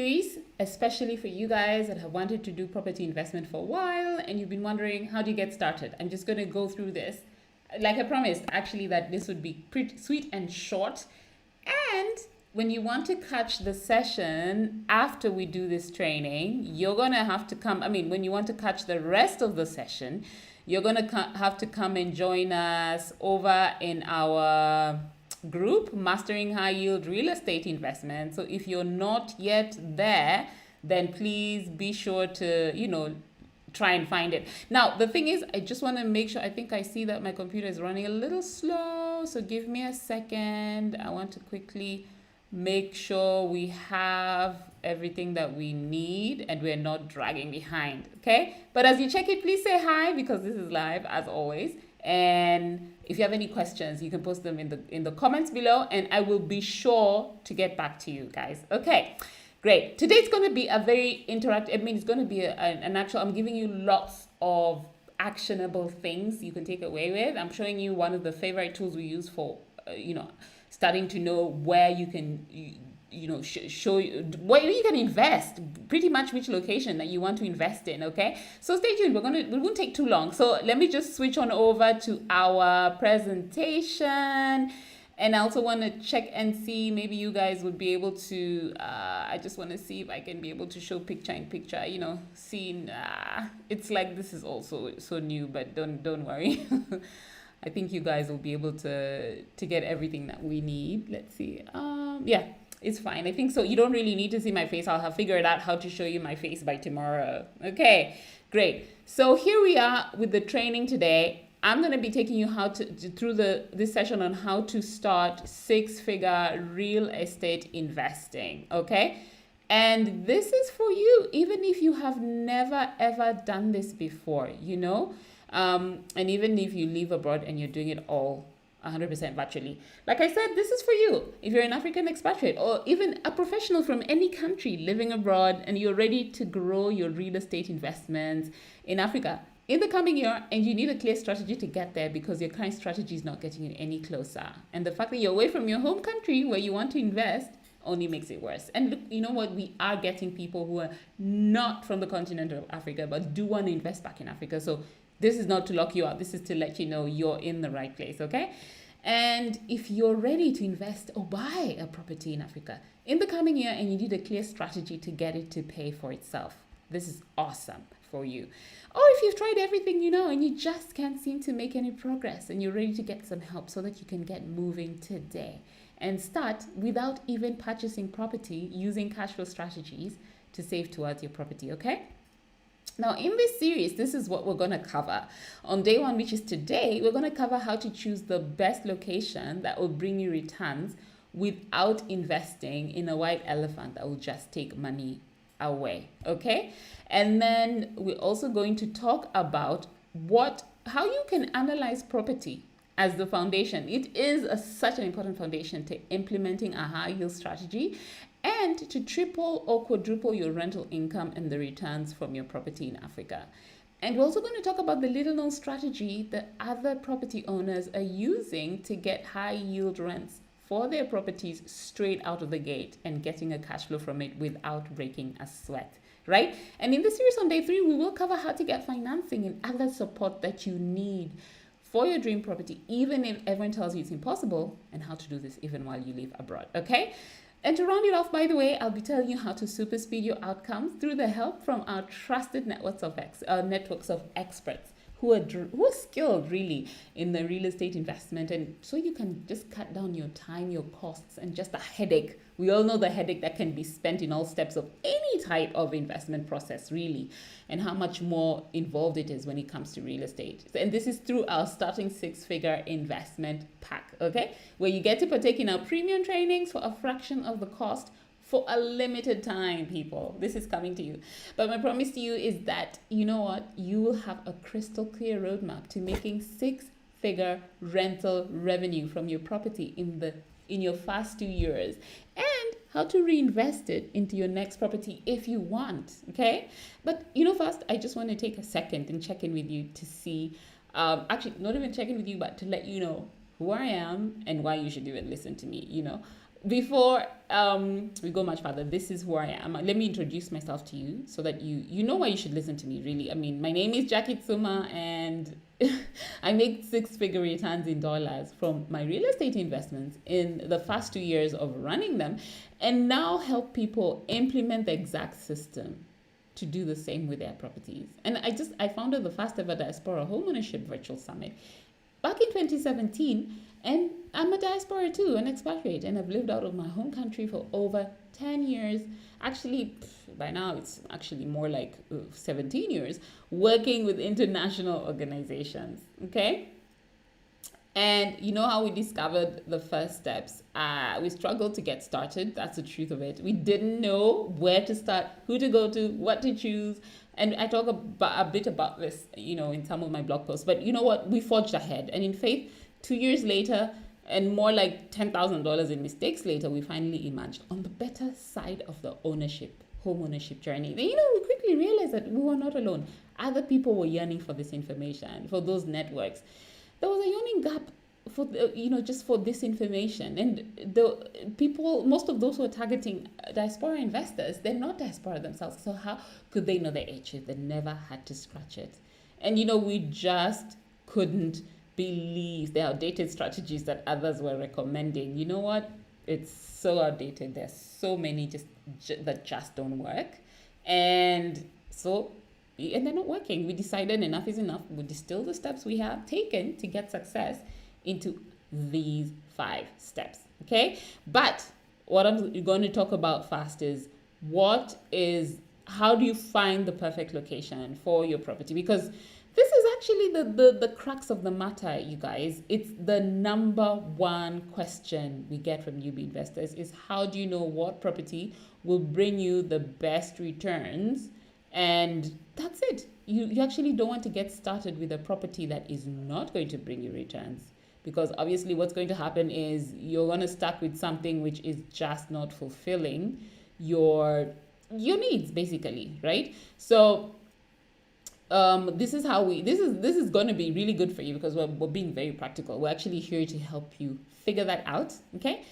series, especially for you guys that have wanted to do property investment for a while and you've been wondering, how do you get started? I'm just going to go through this. Like I promised, actually, that this would be pretty sweet and short. And when you want to catch the session after we do this training, you're going to have to come. I mean, when you want to catch the rest of the session, you're going to have to come and join us over in our group, Mastering High Yield Real Estate Investment. So if you're not yet there, then please be sure to, try and find it. Now, the thing is, I just want to make sure, I think I see that my computer is running a little slow. So give me a second. I want to quickly make sure we have everything that we need and we're not dragging behind. Okay. But as you check it, please say hi because this is live as always. And if you have any questions, you can post them in the comments below and I will be sure to get back to you guys. Okay. Great. Today's going to be a very interactive, it's going to be an actual, I'm giving you lots of actionable things you can take away with. I'm showing you one of the favorite tools we use for, starting to know where you can, show you where you can invest, pretty much which location that you want to invest in. Okay. So stay tuned. We won't take too long. So let me just switch on over to our presentation. And I also want to check and see, maybe you guys would be able to, I just want to see if I can be able to show picture in picture, seeing, it's like this is also so new, but don't worry. I think you guys will be able to get everything that we need. Let's see. Yeah, it's fine. I think so. You don't really need to see my face. I'll have figured out how to show you my face by tomorrow. Okay, great. So here we are with the training today. I'm going to be taking you through this session on how to start 6-figure real estate investing, okay? And this is for you, even if you have never, ever done this before, and even if you live abroad and you're doing it all 100% virtually. Like I said, this is for you. If you're an African expatriate or even a professional from any country living abroad and you're ready to grow your real estate investments in Africa in the coming year, and you need a clear strategy to get there because your current strategy is not getting you any closer. And the fact that you're away from your home country where you want to invest only makes it worse. And look, you know what? We are getting people who are not from the continent of Africa, but do want to invest back in Africa. So this is not to lock you out. This is to let you know you're in the right place, okay? And if you're ready to invest or buy a property in Africa in the coming year and you need a clear strategy to get it to pay for itself, this is awesome for you. Or if you've tried everything, and you just can't seem to make any progress and you're ready to get some help so that you can get moving today and start without even purchasing property using cash flow strategies to save towards your property, okay? Now, in this series, this is what we're going to cover. On day one, which is today, we're going to cover how to choose the best location that will bring you returns without investing in a white elephant that will just take money away, okay? And then we're also going to talk about how you can analyze property as the foundation. It is such an important foundation to implementing a high yield strategy and to triple or quadruple your rental income and the returns from your property in Africa. And we're also going to talk about the little known strategy that other property owners are using to get high yield rents for their properties straight out of the gate and getting a cash flow from it without breaking a sweat, right? And in the series on day 3, we will cover how to get financing and other support that you need for your dream property, even if everyone tells you it's impossible, and how to do this even while you live abroad, okay? And to round it off, by the way, I'll be telling you how to super speed your outcomes through the help from our trusted networks of experts who are skilled really in the real estate investment, and so you can just cut down your time, your costs, and just a headache. We all know the headache that can be spent in all steps of any type of investment process, really, and how much more involved it is when it comes to real estate. And this is through our starting 6-figure investment pack, okay, where you get to partake in our premium trainings for a fraction of the cost for a limited time, people. This is coming to you. But my promise to you is that, you know what? You will have a crystal clear roadmap to making 6-figure rental revenue from your property in your first 2 years, and how to reinvest it into your next property if you want, okay? But, first, I just want to take a second and check in with you to see, actually, not even check in with you, but to let you know who I am and why you should even listen to me, Before we go much further, this is who I am. Let me introduce myself to you so that you know why you should listen to me, really. I mean, my name is Jackie Tsuma, and I make six-figure returns in dollars from my real estate investments in the first 2 years of running them, and now help people implement the exact system to do the same with their properties. And I founded the first ever diaspora homeownership virtual summit back in 2017, and I'm a diaspora too, an expatriate, and I've lived out of my home country for over 10 years. Actually, by now it's actually more like 17 years, working with international organizations. Okay. And you know how we discovered the first steps? We struggled to get started. That's the truth of it. We didn't know where to start, who to go to, what to choose. And I talk a bit about this, in some of my blog posts. But you know what? We forged ahead. And in faith, 2 years later, and more like $10,000 in mistakes later, we finally emerged on the better side of the home ownership journey. Then, we quickly realized that we were not alone. Other people were yearning for this information, for those networks. There was a yawning gap for just for this information, and the people, most of those who are targeting diaspora investors, they're not diaspora themselves. So how could they know their issue? They never had to scratch it, and we just couldn't believe the outdated strategies that others were recommending. You know what? It's so outdated. There's so many that just don't work, and they're not working. We decided enough is enough. We distill the steps we have taken to get success into these 5 steps. Okay. But what I'm going to talk about first is how do you find the perfect location for your property? Because this is actually the crux of the matter, you guys. It's the number one question we get from newbie investors is, how do you know what property will bring you the best returns? And that's it. You actually don't want to get started with a property that is not going to bring you returns, because obviously what's going to happen is you're going to stuck with something which is just not fulfilling your needs, basically, right? So this is going to be really good for you, because we're being very practical. We're actually here to help you figure that out. Okay.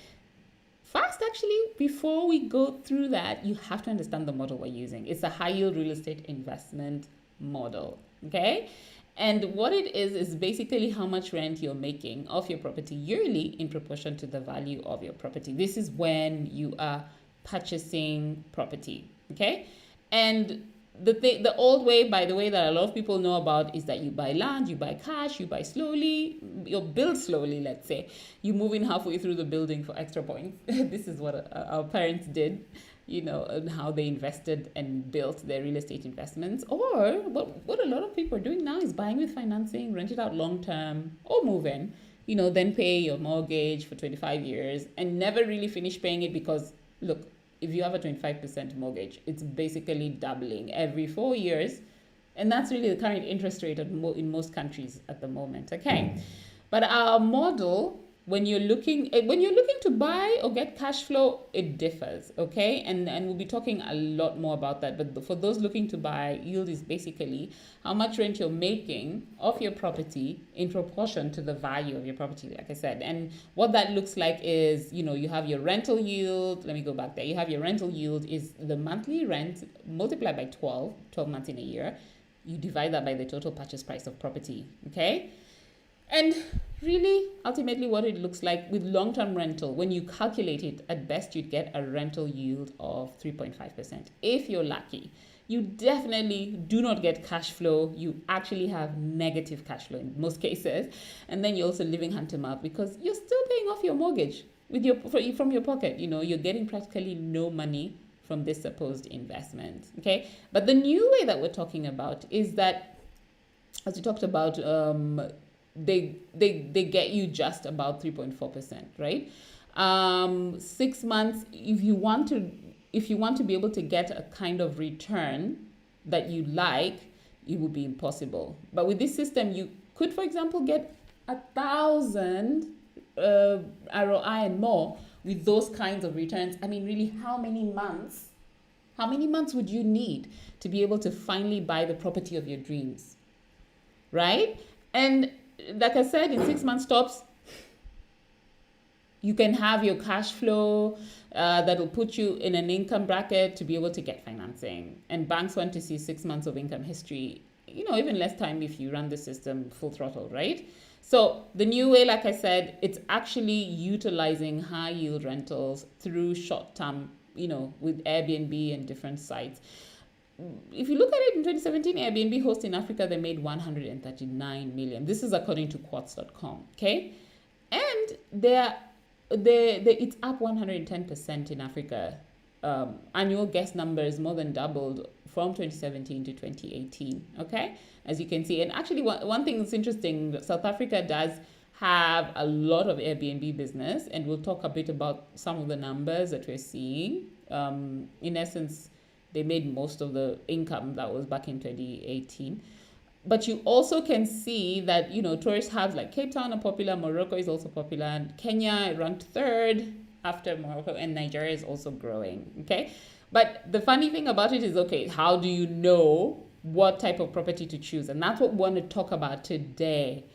First, actually, before we go through that, you have to understand the model we're using. It's a high yield real estate investment model. Okay. And what it is basically how much rent you're making off your property yearly in proportion to the value of your property. This is when you are purchasing property. Okay. And the old way, by the way, that a lot of people know about is that you buy land, you buy cash, you buy slowly, you build slowly, let's say. You move in halfway through the building for extra points. This is what our parents did, and how they invested and built their real estate investments. Or what a lot of people are doing now is buying with financing, rent it out long term, or move in, then pay your mortgage for 25 years and never really finish paying it, because, look, if you have a 25% mortgage, it's basically doubling every 4 years. And that's really the current interest rate in most countries at the moment. Okay. But our model, when you're looking to buy or get cash flow, it differs. Okay. And we'll be talking a lot more about that. But for those looking to buy, yield is basically how much rent you're making off your property in proportion to the value of your property, like I said. And what that looks like is, you have your rental yield. Let me go back there. You have your rental yield is the monthly rent multiplied by 12 months in a year. You divide that by the total purchase price of property. Okay. And really, ultimately, what it looks like with long-term rental, when you calculate it, at best, you'd get a rental yield of 3.5%. If you're lucky, you definitely do not get cash flow. You actually have negative cash flow in most cases. And then you're also living hand to mouth, because you're still paying off your mortgage from your pocket. You're getting practically no money from this supposed investment. Okay. But the new way that we're talking about is that, as we talked about, they get you just about 3.4%, right? 6 months, if you want to be able to get a kind of return that you like, it would be impossible. But with this system, you could, for example, get 1,000 ROI and more with those kinds of returns. I mean, really, how many months would you need to be able to finally buy the property of your dreams, right? And like I said, in 6 months tops, you can have your cash flow that will put you in an income bracket to be able to get financing. And banks want to see 6 months of income history, even less time if you run the system full throttle, right? So the new way, like I said, it's actually utilizing high yield rentals through short term, with Airbnb and different sites. If you look at it in 2017, Airbnb hosts in Africa, they made 139 million. This is according to quartz.com. Okay. And it's up 110% in Africa. Annual guest numbers more than doubled from 2017 to 2018. Okay, as you can see. And actually, one thing that's interesting, South Africa does have a lot of Airbnb business, and we'll talk a bit about some of the numbers that we're seeing. In essence, they made most of the income that was back in 2018. But you also can see that, tourist hubs like Cape Town are popular, Morocco is also popular, and Kenya ranked third after Morocco, and Nigeria is also growing, okay? But the funny thing about it is, okay, how do you know what type of property to choose? And that's what we want to talk about today,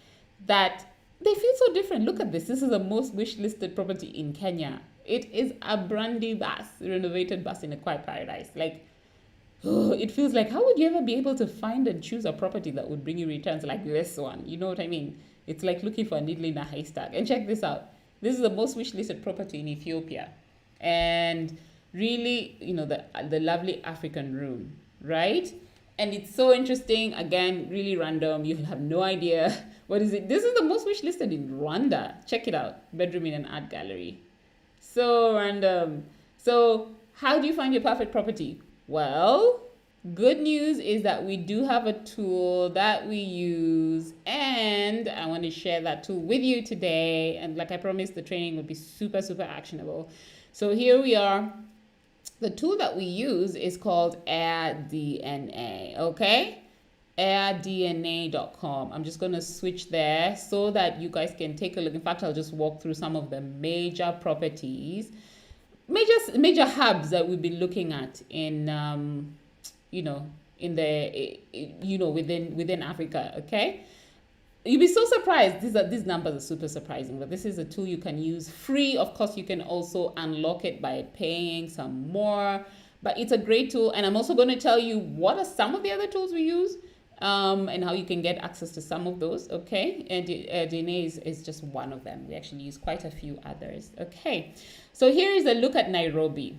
that they feel so different. Look at this. This is the most wish-listed property in Kenya. It is a brandy bus, renovated bus in a quiet paradise. Like, it feels like, how would you ever be able to find and choose a property that would bring you returns like this one? You know what I mean? It's like looking for a needle in a haystack. And check this out. This is the most wish-listed property in Ethiopia. And really, the lovely African room, right? And it's so interesting. Again, really random. You have no idea. What is it? This is the most wish-listed in Rwanda. Check it out. Bedroom in an art gallery. So random. So how do you find your perfect property? Well, good news is that we do have a tool that we use, and I want to share that tool with you today. And like I promised, the training would be super, super actionable. So here we are. The tool that we use is called AirDNA, okay? airdna.com. I'm just going to switch there so that you guys can take a look. In fact, I'll just walk through some of the major properties, major hubs that we've been looking at in within Africa. Okay, you'll be so surprised. These numbers are super surprising, but this is a tool you can use free. Of course, you can also unlock it by paying some more, but it's a great tool. And I'm also going to tell you what are some of the other tools we use, and how you can get access to some of those. Okay, and DNA is just one of them. We actually use quite a few others. Okay, so here is a look at Nairobi.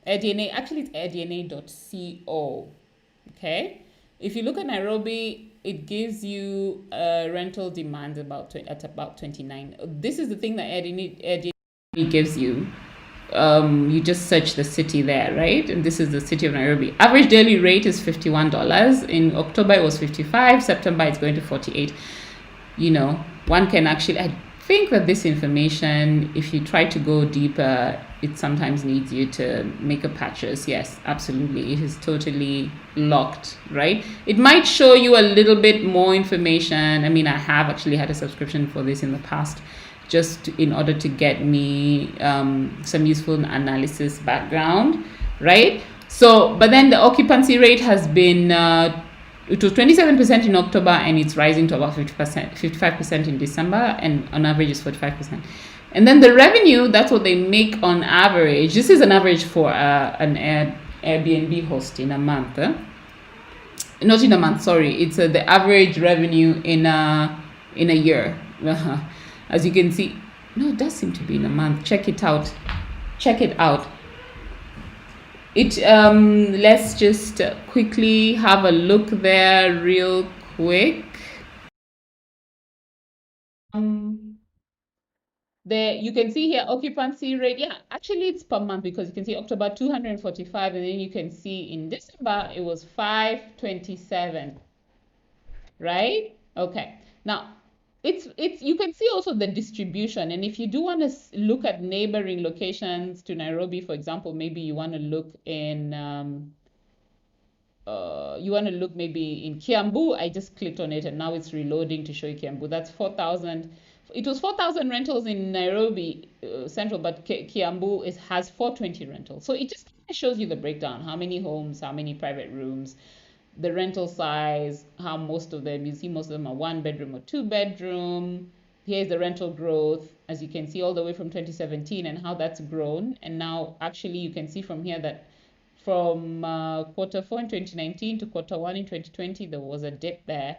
AirDNA, actually it's airdna.co. Okay, if you look at Nairobi, it gives you rental demand at about 29. This is the thing that AirDNA gives you. You just search the city there, right? And this is the city of Nairobi. Average daily rate is $51. In October it was 55. September it's going to 48. One can actually, I think that this information, if you try to go deeper, it sometimes needs you to make a purchase. Yes, absolutely. It is totally locked, right? It might show you a little bit more information. I mean, I have actually had a subscription for this in the past, just in order to get me some useful analysis background, right? So, but then the occupancy rate has been, it was 27% in October, and it's rising to about 55% in December, and on average is 45%. And then the revenue, that's what they make on average. This is an average for an Airbnb host in a month. Not in a month, sorry. It's the average revenue in a year. As you can see, no, it does seem to be in a month. Check it out. Let's just quickly have a look there real quick. There you can see here occupancy rate. Yeah, actually it's per month, because you can see October 245, and then you can see in December it was 527, right? Okay, now it's you can see also the distribution. And if you do want to look at neighboring locations to Nairobi, for example, maybe you want to look in maybe in Kiambu. I just clicked on it and now it's reloading to show you Kiambu. That's 4,000. It was 4,000 rentals in Nairobi Central, but Kiambu has 420 rentals. So it just shows you the breakdown: how many homes, how many private rooms, the rental size, how most of them, you see most of them are 1 bedroom or 2 bedroom, Here's the rental growth, as you can see, all the way from 2017 and how that's grown. And now, actually, you can see from here that from quarter four in 2019 to quarter one in 2020, there was a dip there.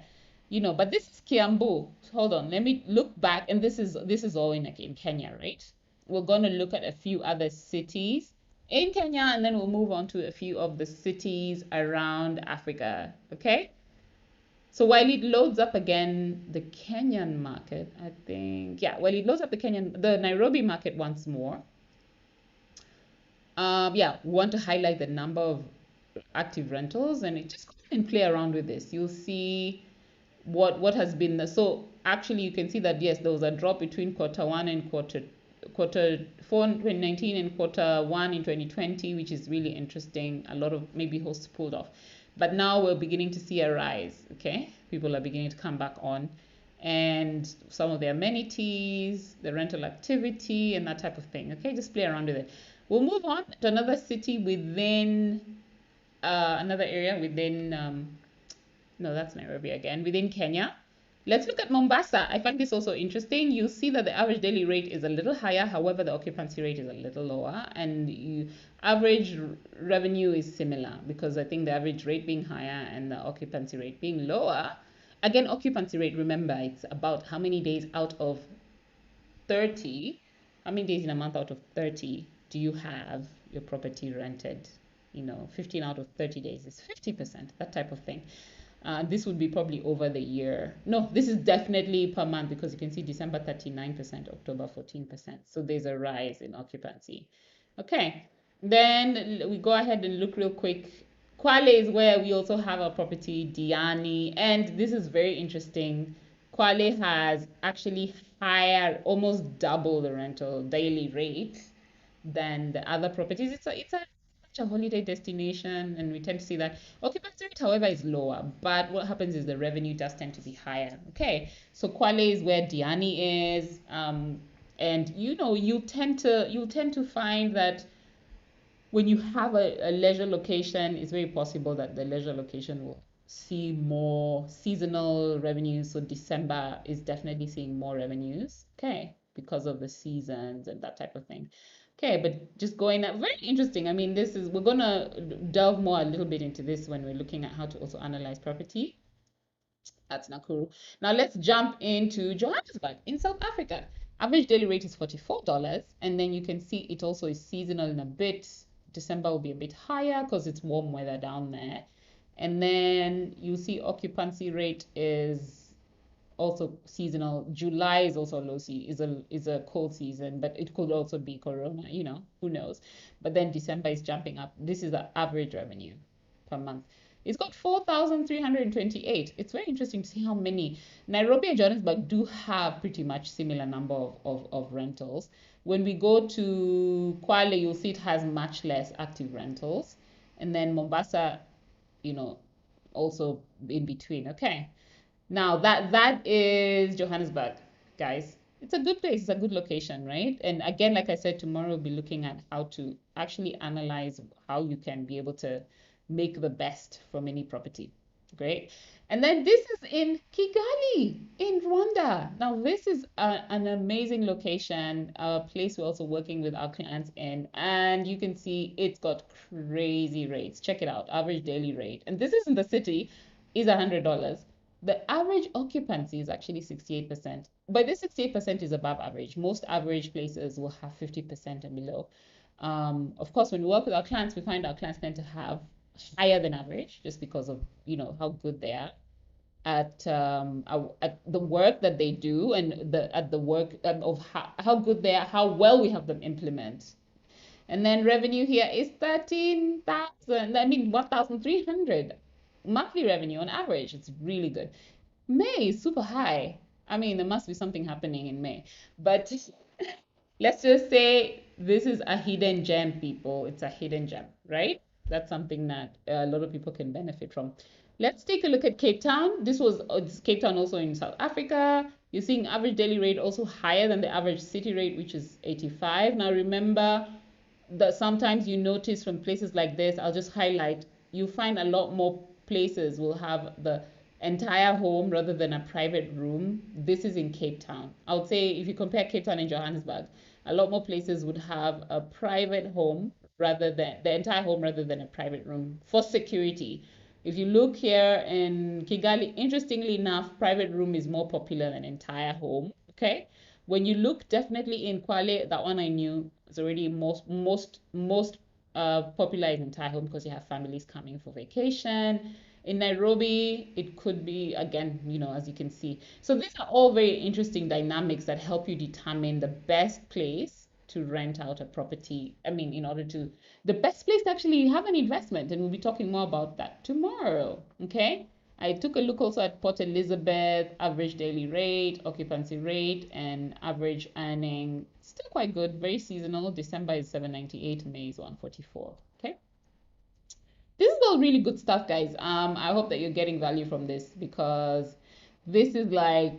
But this is Kiambu. Hold on, let me look back, and this is all in Kenya, right? We're going to look at a few other cities in Kenya, and then we'll move on to a few of the cities around Africa. Okay. So while it loads up again the Kenyan market, I think, yeah, while it loads up the Nairobi market once more, yeah, we want to highlight the number of active rentals, and it just go ahead and play around with this. You'll see what has been so actually you can see that yes, there was a drop between quarter one and quarter four in 2019 and quarter one in 2020, which is really interesting. A lot of maybe hosts pulled off, but now we're beginning to see a rise. Okay, people are beginning to come back on, and some of the amenities, the rental activity, and that type of thing. Okay, just play around with it. We'll move on to another city within another area within no, that's Nairobi again, within Kenya. Let's look at Mombasa. I find this also interesting. You see that the average daily rate is a little higher, however, the occupancy rate is a little lower, and average revenue is similar because I think the average rate being higher and the occupancy rate being lower. Again, occupancy rate, remember, it's about how many days out of 30, how many days in a month out of 30 do you have your property rented? 15 out of 30 days is 50%, that type of thing. This would be probably over the year. No, this is definitely per month because you can see December 39%, October 14%. So there's a rise in occupancy. Okay, then we go ahead and look real quick. Kwale is where we also have our property, Diani, and this is very interesting. Kwale has actually higher, almost double the rental daily rate than the other properties. It's a holiday destination, and we tend to see that occupancy rate, however, is lower. But what happens is the revenue does tend to be higher. Okay, so Kwale is where Diani is, and you tend to find that when you have a leisure location, it's very possible that the leisure location will see more seasonal revenues. So December is definitely seeing more revenues, okay, because of the seasons and that type of thing. Okay, but just going at very interesting. I mean, we're gonna delve more a little bit into this when we're looking at how to also analyze property. That's Nakuru. Now let's jump into Johannesburg in South Africa. Average daily rate is $44, and then you can see it also is seasonal in a bit. December will be a bit higher because it's warm weather down there. And then you see occupancy rate is also seasonal. July is also low is a cold season, but it could also be corona, who knows. But then December is jumping up. This is the average revenue per month. It's got 4,328. It's very interesting to see how many. Nairobi and Johannesburg do have pretty much similar number of rentals. When we go to Kwale, you'll see it has much less active rentals. And then Mombasa, also in between. Okay. Now that is Johannesburg, guys. It's a good place. It's a good location, right? And again, like I said, tomorrow we'll be looking at how to actually analyze how you can be able to make the best from any property. Great. And then this is in Kigali, in Rwanda. Now, this is an amazing location, a place we're also working with our clients in. And you can see it's got crazy rates. Check it out, average daily rate. And this is in the city, is $100. The average occupancy is actually 68%. But this 68% is above average. Most average places will have 50% and below. Of course, when we work with our clients, we find our clients tend to have higher than average just because of how good they are at the work that they do and the work of how good they are, how well we have them implement. And then revenue here is 13,000. I mean 1,300 monthly revenue on average. It's really good. May is super high. I mean, there must be something happening in May, but let's just say this is a hidden gem, people. It's a hidden gem, right? That's something that a lot of people can benefit from. Let's take a look at Cape Town. This was Cape Town also in South Africa. You're seeing average daily rate also higher than the average city rate, which is 85. Now remember that sometimes you notice from places like this, I'll just highlight, you find a lot more places will have the entire home rather than a private room, this is in Cape Town. I would say if you compare Cape Town and Johannesburg, a lot more places would have a private home rather than the entire home rather than a private room for security. If you look here in Kigali, interestingly enough, private room is more popular than entire home. Okay. When you look definitely in Kwale, that one I knew is already most popular is entire home because you have families coming for vacation. In Nairobi, it could be again, as you can see. So these are all very interesting dynamics that help you determine the best place to rent out a property. I mean, in order to the best place to actually have an investment, and we'll be talking more about that tomorrow. Okay. I took a look also at Port Elizabeth, average daily rate, occupancy rate, and average earning. Still quite good, very seasonal. December is 798, May is 144. Okay. This is all really good stuff, guys. I hope that you're getting value from this because this is like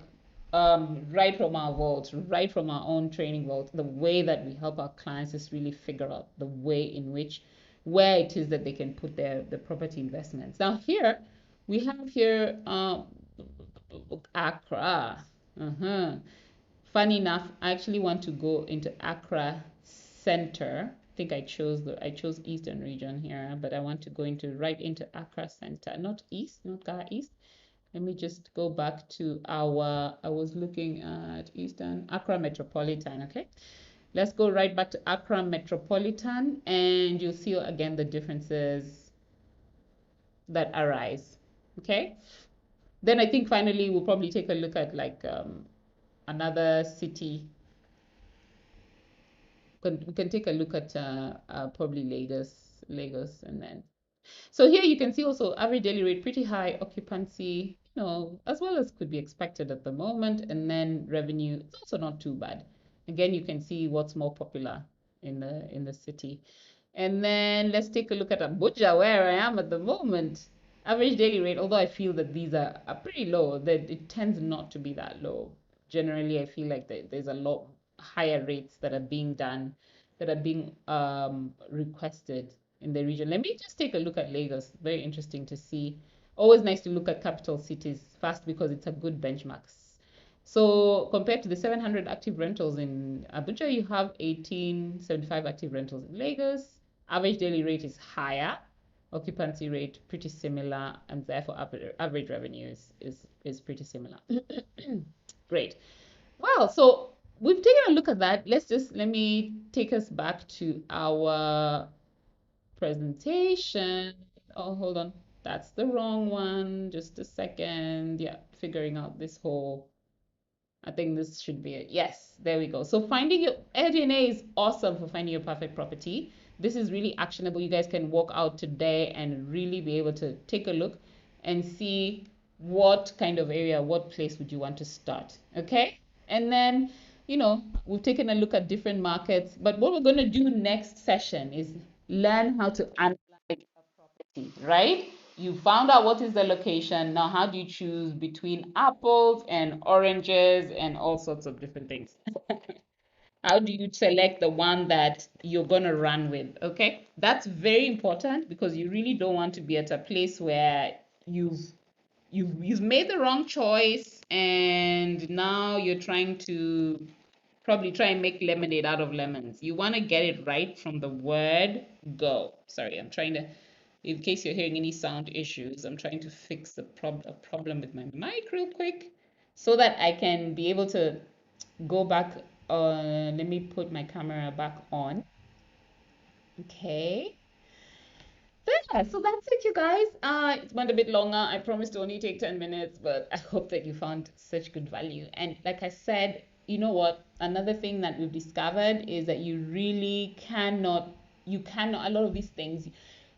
right from our vault, right from our own training vault. The way that we help our clients is really figure out the way in which where it is that they can put the property investments. Now here we have here Accra. Funny enough, I actually want to go into Accra Center. I think I chose Eastern region here, but I want to go right into Accra Center, not East, not Ghana East. Let me just go back to I was looking at Eastern Accra Metropolitan. Okay, let's go right back to Accra Metropolitan, and you'll see again the differences that arise. Okay, then I think finally we'll probably take a look at like another city. We can take a look at probably Lagos, and then so here you can see also average daily rate pretty high, occupancy, as well as could be expected at the moment, and then revenue it's also not too bad. Again, you can see what's more popular in the city. And then let's take a look at Abuja, where I am at the moment. Average daily rate, although I feel that these are pretty low, that it tends not to be that low. Generally, I feel like there's a lot higher rates that are being done, that are being requested in the region. Let me just take a look at Lagos. Very interesting to see. Always nice to look at capital cities first because it's a good benchmark. So compared to the 700 active rentals in Abuja, you have 1875 active rentals in Lagos. Average daily rate is higher, occupancy rate pretty similar, and therefore average revenue is pretty similar. Great. Well, so we've taken a look at that. Let me take us back to our presentation. Oh, hold on. That's the wrong one. Just a second. Yeah, figuring out this whole I think this should be it. Yes, there we go. So finding your AirDNA is awesome for finding your perfect property. This is really actionable. You guys can walk out today and really be able to take a look and see what kind of area, what place would you want to start. Okay. And then, we've taken a look at different markets, but what we're going to do next session is learn how to analyze right? You found out what is the location. Now, how do you choose between apples and oranges and all sorts of different things? How do you select the one that you're going to run with? Okay, that's very important because you really don't want to be at a place where you've made the wrong choice and now you're trying to probably try and make lemonade out of lemons. You want to get it right from the word go. Sorry, I'm trying to, in case you're hearing any sound issues, I'm trying to fix a problem with my mic real quick so that I can be able to go back. Let me put my camera back on. Okay. Yeah, so that's it, you guys. It went a bit longer. I promised to only take 10 minutes, but I hope that you found such good value. And like I said, you know what? Another thing that we've discovered is that you cannot, a lot of these things,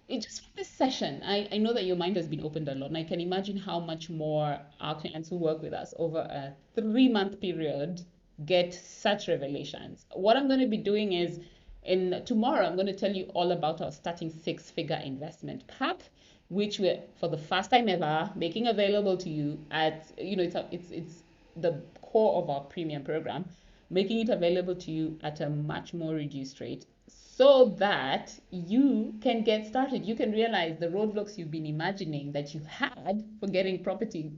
it just for this session, I know that your mind has been opened a lot, and I can imagine how much more our clients who work with us over a 3-month period get such revelations. What I'm going to be doing is in tomorrow, I'm going to tell you all about our starting 6-figure investment path, which we're for the first time ever making available to you at, it's the core of our premium program, making it available to you at a much more reduced rate so that you can get started. You can realize the roadblocks you've been imagining that you had for getting your property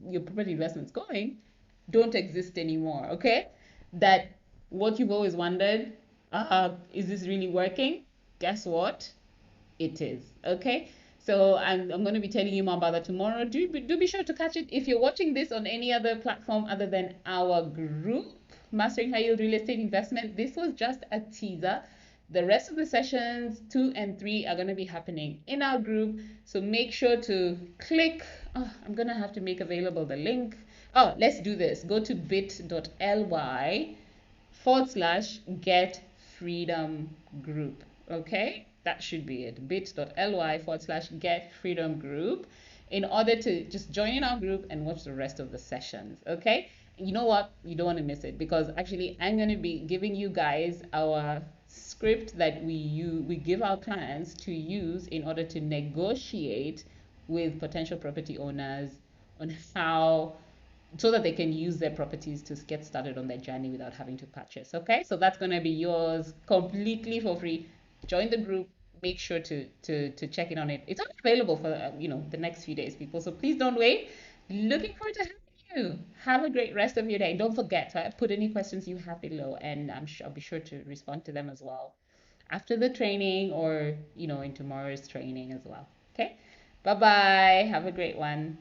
investments going don't exist anymore. Okay, that what you've always wondered, is this really working? Guess what? It is. Okay. So I'm going to be telling you more about that tomorrow. Do be sure to catch it. If you're watching this on any other platform other than our group, Mastering High Yield Real Estate Investment, this was just a teaser. The rest of the sessions 2 and 3 are going to be happening in our group. So make sure to click. Oh, I'm going to have to make available the link. Oh, let's do this. Go to bit.ly/get freedom group. Okay, that should be it. bit.ly/get freedom group in order to just join in our group and watch the rest of the sessions. Okay, you know what, you don't want to miss it, because actually I'm going to be giving you guys our script that we give our clients to use in order to negotiate with potential property owners on how, so that they can use their properties to get started on their journey without having to purchase. Okay, so that's going to be yours completely for free. Join the group. Make sure to check in on it. It's only available for the next few days, people. So please don't wait. Looking forward to having you. Have a great rest of your day. Don't forget to put any questions you have below, and I'll be sure to respond to them as well after the training, or in tomorrow's training as well. Okay. Bye bye. Have a great one.